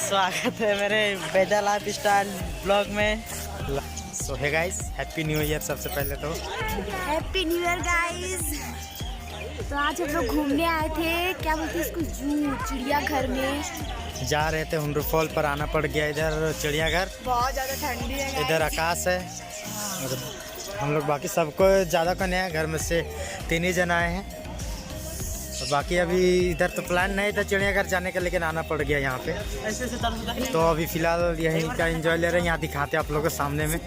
स्वागत है मेरे बेदा लाइफ स्टाइल ब्लॉग में। So hey guys, happy new year. सबसे पहले तो हैप्पी न्यू ईयर गाइस। तो आज हम लोग घूमने आए थे, क्या बोलते हैं इसको, जू चिड़ियाघर में जा रहे थे। हुंडरू फॉल पर आना पड़ गया इधर चिड़ियाघर। बहुत ज़्यादा ठंडी है। इधर आकाश है। हम लोग बाकी सबको ज़्यादा कौन है, घर में से 3 ही जन आए हैं। तो बाकी अभी इधर तो प्लान नहीं था चिड़ियाघर जाने का, लेकिन आना पड़ गया यहाँ पे। तो अभी फिलहाल यहीं का एंजॉय ले रहे हैं। यहाँ दिखाते हैं आप लोगों के सामने में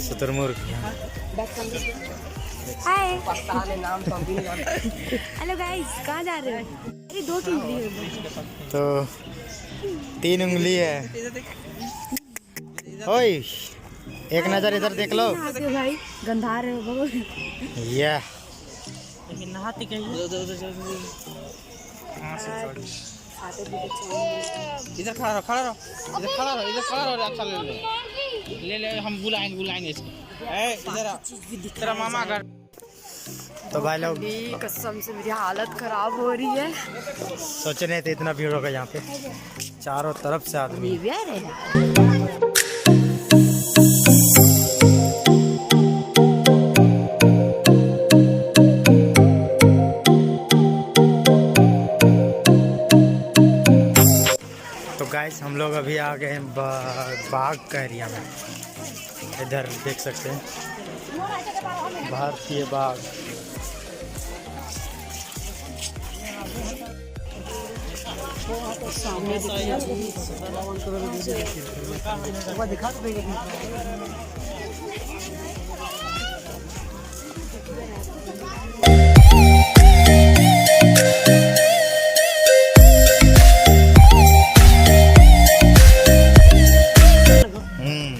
शुतुरमुर्ग। हाय हेलो गाइस, कहाँ जा रहे हो? अरे 2 उंगली है तो 3 उंगली है। ओए एक नज़र इधर देख लो भाई, गंधा रहे हो ये। नहाती कहीं इधर खड़ा रहो, खड़ा रहो, इधर खड़ा रहो, इधर खड़ा रहो। अच्छा ले ले, हम बुलाएंगे इसको। इधर तेरा मामा घर। तो भाई लोग कसम से मेरी हालत खराब हो रही है। सोचे नहीं थे इतना भीड़ होगा यहाँ पे, चारों तरफ से आदमी। गाइस हम लोग अभी आ गए हैं बाग का एरिया में। इधर देख सकते हैं भारतीय बाग।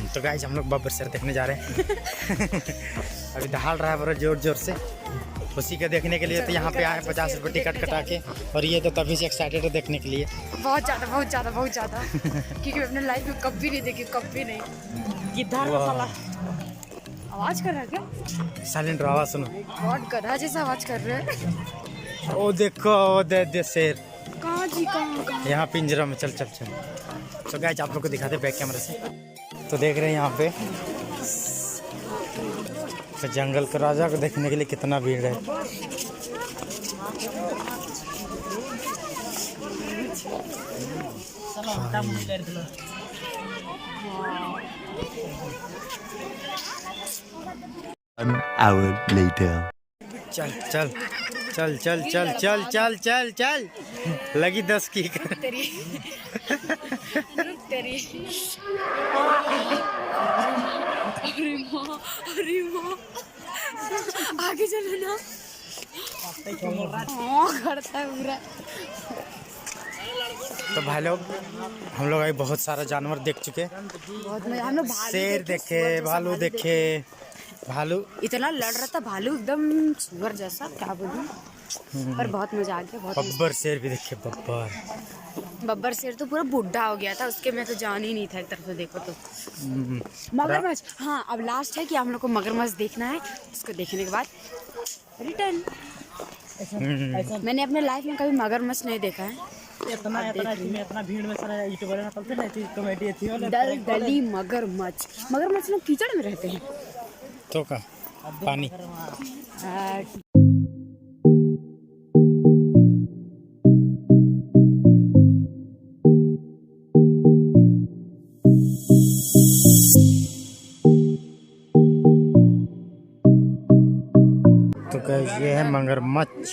तो गाइस हम लोग बब्बर शेर देखने जा रहे हैं। अभी दहाड़ रहा है बड़ा जोर जोर से। उसी के देखने के लिए तो यहाँ पे आए 50 रुपये टिकट कटा के। और ये तो तभी से एक्साइटेड है देखने के लिए। बहुत ज़्यादा क्योंकि अपने लाइफ में कभी नहीं देखी, कभी नहीं। किधर आवाज़ कर रहा है क्या? साइलेंट आवाज़ सुनो। बहुत गधा जैसा आवाज़ कर रहे हैं। ओ देखो ओ दे शेर। कहाँ जी, कहाँ? यहाँ पिंजरा में। चल। तो गाइस आप लोग को दिखाते बैक कैमरे से। तो देख रहे हैं यहाँ पे तो जंगल के राजा को देखने के लिए कितना भीड़ है। An hour later. चल लगी 10 की। तेरी अरे माँ आगे चलो ना। करता है पूरा। तो भाई लोग हम लोग अभी बहुत सारा जानवर देख चुके। हम लोग शेर देखे, भालू देखे। भालू इतना लड़ रहा था, भालू एकदम सुअर जैसा, क्या बोलूं, पर बहुत मजा आ गया। बहुत बब्बर शेर भी देखे। बब्बर शेर तो पूरा बुढ़ा हो गया था, उसके में तो जान ही नहीं था एक तरफ से देखो तो। मगरमच्छ, हाँ अब लास्ट है कि हम लोग को मगरमच्छ देखना है। उसको देखने के बाद रिटर्न। मैंने अपने लाइफ में कभी मगरमच्छ नहीं देखा है। इतना भीड़ में सारा यूट्यूबर निकलते नहीं थी, कॉमेडी थी। दलदली मगरमच्छ लोग कीचड़ में रहते हैं। तो का पानी। तो गाइस ये है मगरमच्छ।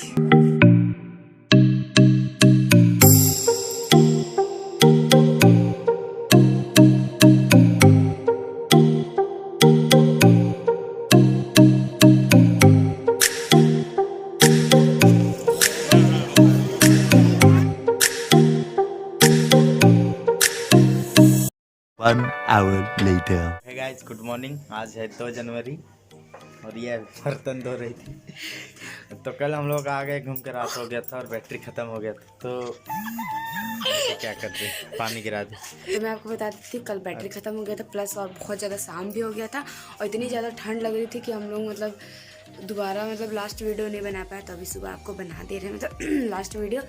1 hour later. Hey guys good morning. आज है 2 जनवरी और ये बर्तन धो रही थी। तो कल हम लोग आ गए घूम के, रात हो गया था और बैटरी ख़त्म हो गया था, तो क्या करते, पानी गिरा दे। तो मैं आपको बता दी थी कल बैटरी ख़त्म हो गया था, प्लस और बहुत ज़्यादा शाम भी हो गया था और इतनी ज़्यादा ठंड लग रही थी कि हम लोग मतलब दोबारा मतलब लास्ट वीडियो नहीं बना पाया। तो अभी सुबह आपको बना दे रहे हैं मतलब लास्ट वीडियो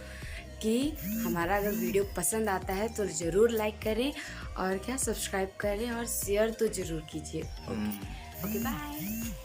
कि हमारा अगर वीडियो पसंद आता है तो ज़रूर लाइक करें और क्या सब्सक्राइब करें और शेयर तो ज़रूर कीजिए। Okay bye.